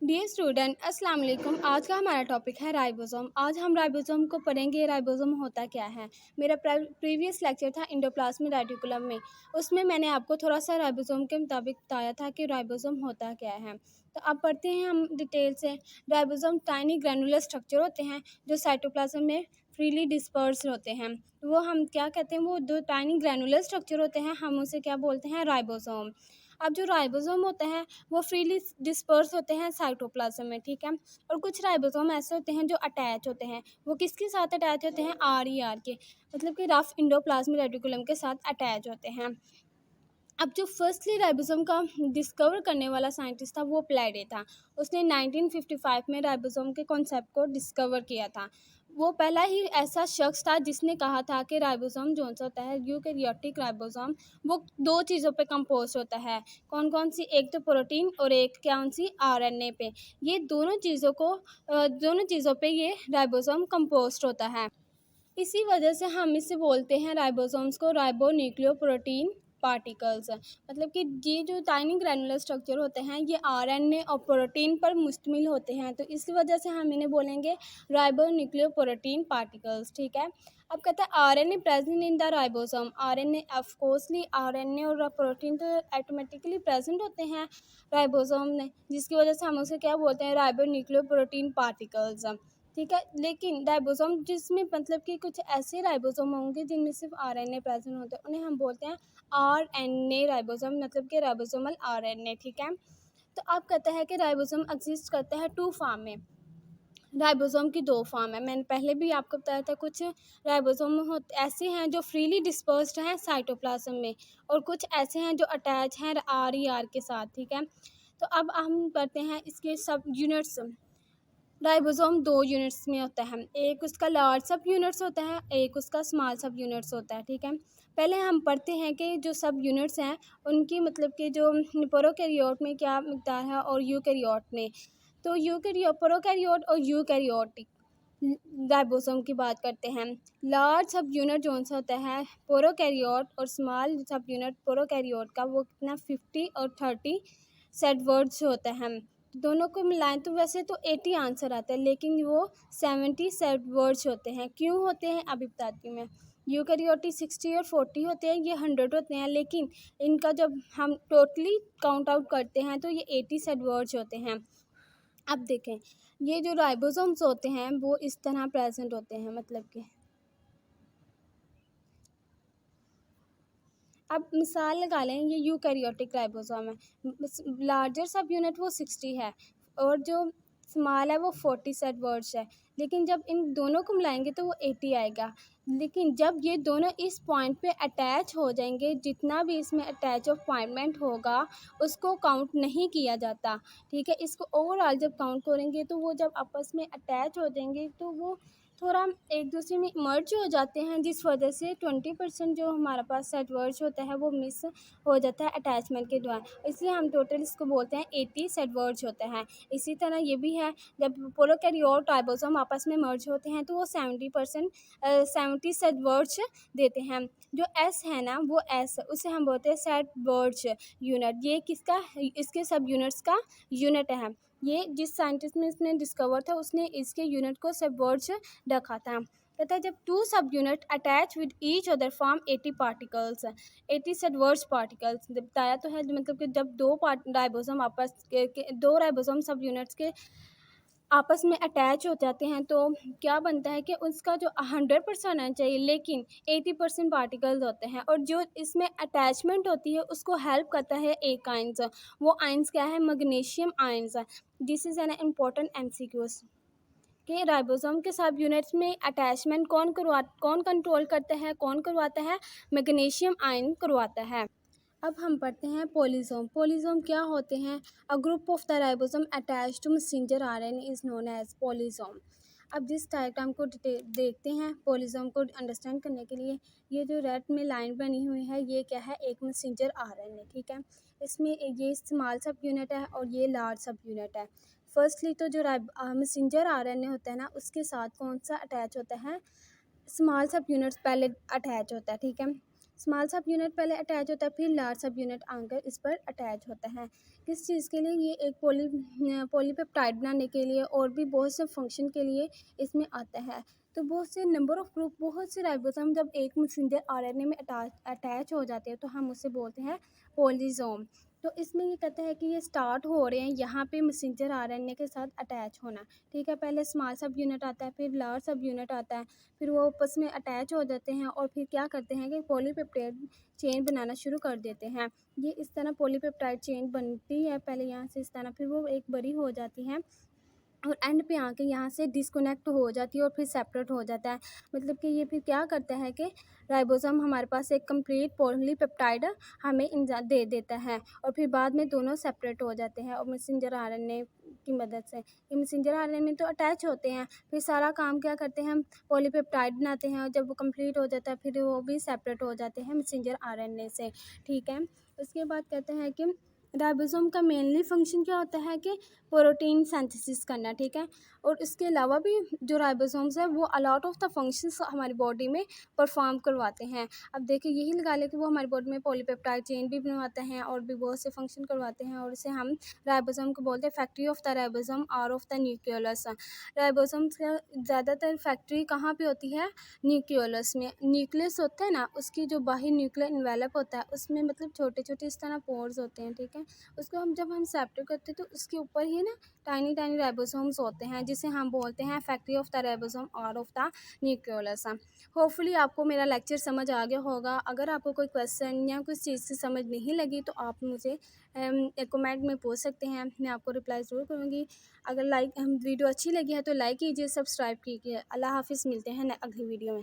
Dear student अस्सलाम वालेकुम। आज का हमारा टॉपिक है राइबोसोम। आज हम राइबोसोम को पढ़ेंगे। राइबोसोम होता क्या है। मेरा प्रीवियस लेक्चर था एंडोप्लाज्मिक रेटिकुलम में, उसमें मैंने आपको थोड़ा सा राइबोसोम के मुताबिक बताया था कि राइबोसोम होता क्या है। तो अब पढ़ते हैं हम डिटेल से। राइबोसोम टाइनी ग्रैनुलर स्ट्रक्चर होते हैं जो साइटोप्लाज्म में फ्रीली डिस्पर्स होते हैं। वो हम क्या कहते हैं, वो दो टाइनी ग्रैनुलर स्ट्रक्चर होते हैं, हम उसे क्या बोलते हैं, राइबोसोम। अब जो राइबोसोम होता है वो फ्रीली डिस्पर्स होते हैं साइटोप्लाज्म में, ठीक है। और कुछ राइबोसोम ऐसे होते हैं जो अटैच होते हैं। वो किसके साथ अटैच होते हैं, आर के, मतलब कि रफ एंडोप्लाज्मिक रेटिकुलम के साथ अटैच होते हैं। अब जो फर्स्टली राइबोसोम का डिस्कवर करने वाला साइंटिस्ट था वो प्लेडे था। उसने 1955 में राइबोसोम के कॉन्सेप्ट को डिस्कवर किया था। वो पहला ही ऐसा शख्स था जिसने कहा था कि राइबोसोम जो होता है यूकैरियोटिक राइबोसोम, वो दो चीज़ों पे कंपोज होता है। कौन कौन सी, एक तो प्रोटीन और एक कौन सी, आरएनए पे। ये दोनों चीज़ों पे ये राइबोसोम कंपोज होता है। इसी वजह से हम इसे बोलते हैं राइबोसोम्स को राइबो न्यूक्लियोप्रोटीन पार्टिकल्स। मतलब कि ये जो टाइनी ग्रैनुलर स्ट्रक्चर होते हैं ये आरएनए और प्रोटीन पर मुश्तमिल होते हैं, तो इस वजह से हम इन्हें बोलेंगे राइबो न्यूक्लियोप्रोटीन पार्टिकल्स, ठीक है। अब कहता है RNA present in the ribosome. RNA of coarsely RNA और प्रोटीन तो ऑटोमेटिकली प्रेजेंट होते हैं राइबोसोम में, जिसकी वजह से हम उसे क्या बोलते हैं, राइबो न्यूक्लियोप्रोटीन पार्टिकल्स, ठीक है। लेकिन राइबोसोम जिसमें मतलब कि कुछ ऐसे राइबोसोम होंगे जिनमें सिर्फ आरएनए प्रेजेंट होते हैं, उन्हें हम बोलते हैं आरएनए राइबोसोम, मतलब कि राइबोसोमल आरएनए, ठीक है। तो अब कहता है कि राइबोसोम एग्जिस्ट करता है टू फॉर्म में। राइबोसोम की दो फॉर्म है, मैंने पहले भी आपको बताया था। कुछ राइबोसोम ऐसे हैं जो फ्रीली डिस्पर्स्ड हैं साइटोप्लाज्म में, और कुछ ऐसे हैं जो अटैच हैं आर के साथ, ठीक है। तो अब हम पढ़ते हैं इसके सब यूनिट्स। राइबोसोम दो यूनिट्स में होता है, एक उसका लार्ज सब यूनिट्स होता है, एक उसका स्मॉल सब यूनिट्स होता है, ठीक है। पहले हम पढ़ते हैं कि जो सब यूनिट्स हैं उनकी मतलब कि जो प्रोकैरियोट में क्या मिलता है और यूकैरियोट में। तो प्रोकैरियोट और यूकैरियोटिक राइबोसोम की बात करते हैं। लार्ज सब यूनिट जो सा होता है प्रोकैरियोट, और स्मॉल सब यूनिट प्रोकैरियोट का, वो कितना 50 और 30 सेट वर्ड्स होता है। दोनों को मिलाएं तो वैसे तो 80 आंसर आता है, लेकिन वो 70 सेट वर्ड्स होते हैं। क्यों होते हैं अभी बताती हूँ मैं। यूकैरियोटिक 60 और 40 होते हैं, ये 100 होते हैं, लेकिन इनका जब हम टोटली काउंट आउट करते हैं तो ये 80 सेट वर्ड्स होते हैं। अब देखें, ये जो राइबोसोम्स होते हैं वो इस तरह प्रेजेंट होते हैं, मतलब कि अब मिसाल लगा लें, ये यूकैरियोटिक राइबोसोम है। लार्जर सब यूनिट वो 60 है और जो स्मॉल है वो 40 सेट वर्ड्स है, लेकिन जब इन दोनों को मिलाएंगे तो वो 80 आएगा। लेकिन जब ये दोनों इस पॉइंट पे अटैच हो जाएंगे, जितना भी इसमें अटैच ऑफ पॉइंटमेंट होगा उसको काउंट नहीं किया जाता, ठीक है। इसको ओवरऑल जब काउंट करेंगे तो वो जब आपस में अटैच हो जाएंगे तो वो थोड़ा एक दूसरे में मर्ज हो जाते हैं, जिस वजह से 20% जो हमारे पास सेट वर्ड्स होता है वो मिस हो जाता है अटैचमेंट के दौरान, इसलिए हम टोटल इसको बोलते हैं 80 सेट वर्ड्स होते हैं। इसी तरह ये भी है, जब प्रोकैरियोट राइबोसोम आपस में मर्ज होते हैं तो वो 70 सेट वर्ड्स देते हैं। जो एस है ना, वो एस, उसे हम बोलते हैं सेट वर्ड्स यूनिट। ये किसका, इसके सब यूनिट्स का यूनिट है। ये जिस साइंटिस्ट ने इसने डिस्कवर था उसने इसके यूनिट को सब वर्ड्स रखा था। कहता है जब two sub unit attach with each other form 80 particles, 80 set words particles बताया तो है। मतलब कि जब दो राइबोसोम दो राइबोसोम सब यूनिट्स के आपस में अटैच हो जाते हैं तो क्या बनता है कि उसका जो 100% आना चाहिए, लेकिन 80% पार्टिकल्स होते हैं, और जो इसमें अटैचमेंट होती है उसको हेल्प करता है एक आइंस। वो आइंस क्या है, magnesium ions. This is an important MCQs कि राइबोसोम के सब यूनिट्स में अटैचमेंट कौन कंट्रोल करता है, कौन करवाता है, मैग्नीशियम आयन करवाता है। अब हम पढ़ते हैं पोलिसोम। पोलिसोम क्या होते हैं, a group of the ribosome attach to messenger RNA is known as polysome. अब जिस डायग्राम को देखते हैं पोलिसोम को अंडरस्टैंड करने के लिए, ये जो रेड में लाइन बनी हुई है ये क्या है, एक मैसेंजर आरएनए, ठीक है। इसमें ये स्मॉल सब यूनिट है और ये लार्ज सब यूनिट है। फर्स्टली तो जो मैसेंजर आरएनए होता है ना, उसके साथ कौन सा अटैच होता है, स्मॉल सब यूनिट्स पहले अटैच होता है, ठीक है। स्मॉल सब यूनिट पहले अटैच होता है, फिर लार्ज सब यूनिट आकर इस पर अटैच होता है। किस चीज़ के लिए? ये एक पॉलीपेप्टाइड बनाने के लिए और भी बहुत से फंक्शन के लिए इसमें आता है। तो बहुत से नंबर ऑफ़ ग्रुप, बहुत से राइबोसोम जब एक मैसेंजर आरएनए में अटैच हो जाते हैं तो हम उसे बोलते हैं पॉलीसोम। तो इसमें ये कहता है कि ये स्टार्ट हो रहे हैं यहाँ पे मैसेंजर आरएनए के साथ अटैच होना, ठीक है। पहले स्मॉल सब यूनिट आता है, फिर लार्ज सब यूनिट आता है, फिर वो आपस में अटैच हो जाते हैं और फिर क्या करते हैं कि पॉलीपेप्टाइड चेन बनाना शुरू कर देते हैं। ये इस तरह पॉलीपेप्टाइड चेन बनती है, पहले यहाँ से इस तरह, फिर वो एक बड़ी हो जाती है और एंड पे आके यहाँ से डिस्कनेक्ट हो जाती है और फिर सेपरेट हो जाता है। मतलब कि ये फिर क्या करता है कि राइबोसोम हमारे पास एक कंप्लीट पॉलीपेप्टाइड हमें दे देता है और फिर बाद में दोनों सेपरेट हो जाते हैं और मैसेंजर आरएनए की मदद से। ये मैसेंजर आरएनए में तो अटैच होते हैं, फिर सारा काम क्या करते हैं, हम पॉलीपेप्टाइड बनाते हैं और जब वो कंप्लीट हो जाता है फिर वो भी सेपरेट हो जाते हैं मैसेंजर आरएनए से, ठीक है। उसके बाद कहते हैं कि राइबोसोम का मेनली फंक्शन क्या होता है कि प्रोटीन सिंथेसिस करना, ठीक है। और इसके अलावा भी जो राइबोसोम्स है वो अलॉट ऑफ द फंक्शंस हमारी बॉडी में परफॉर्म करवाते हैं। अब देखिए यही लगा लें कि वो हमारी बॉडी में पॉलीपेप्टाइड चेन भी बनवाते हैं और भी बहुत से फंक्शन करवाते हैं और इसे हम राइबोसोम को बोलते हैं फैक्ट्री ऑफ द राइबोसोम और ऑफ द न्यूक्लियोलस। राइबोसोम्स का ज़्यादातर फैक्ट्री कहाँ पे होती है? न्यूक्लियोलस में। न्यूक्लियस होता है ना, उसकी जो बाहर न्यूक्लियर इन्वेलप होता है उसमें मतलब छोटे छोटे इस तरह पोर्स होते हैं, ठीक है। उसको हम जब हम सेपरेट करते हैं तो उसके ऊपर ही ना टाइनी टाइनी राइबोसोम्स होते हैं जिसे हम बोलते हैं फैक्ट्री ऑफ द राइबोसोम और ऑफ द न्यूक्लियोलस। होपफुली आपको मेरा लेक्चर समझ आ गया होगा। अगर आपको कोई क्वेश्चन या कुछ चीज़ से समझ नहीं लगी तो आप मुझे कमेंट में पूछ सकते हैं, मैं आपको रिप्लाई ज़रूर करूँगी। अगर वीडियो अच्छी लगी है तो लाइक कीजिए, सब्सक्राइब कीजिए। अल्लाह हाफिज़, मिलते हैं अगली वीडियो में।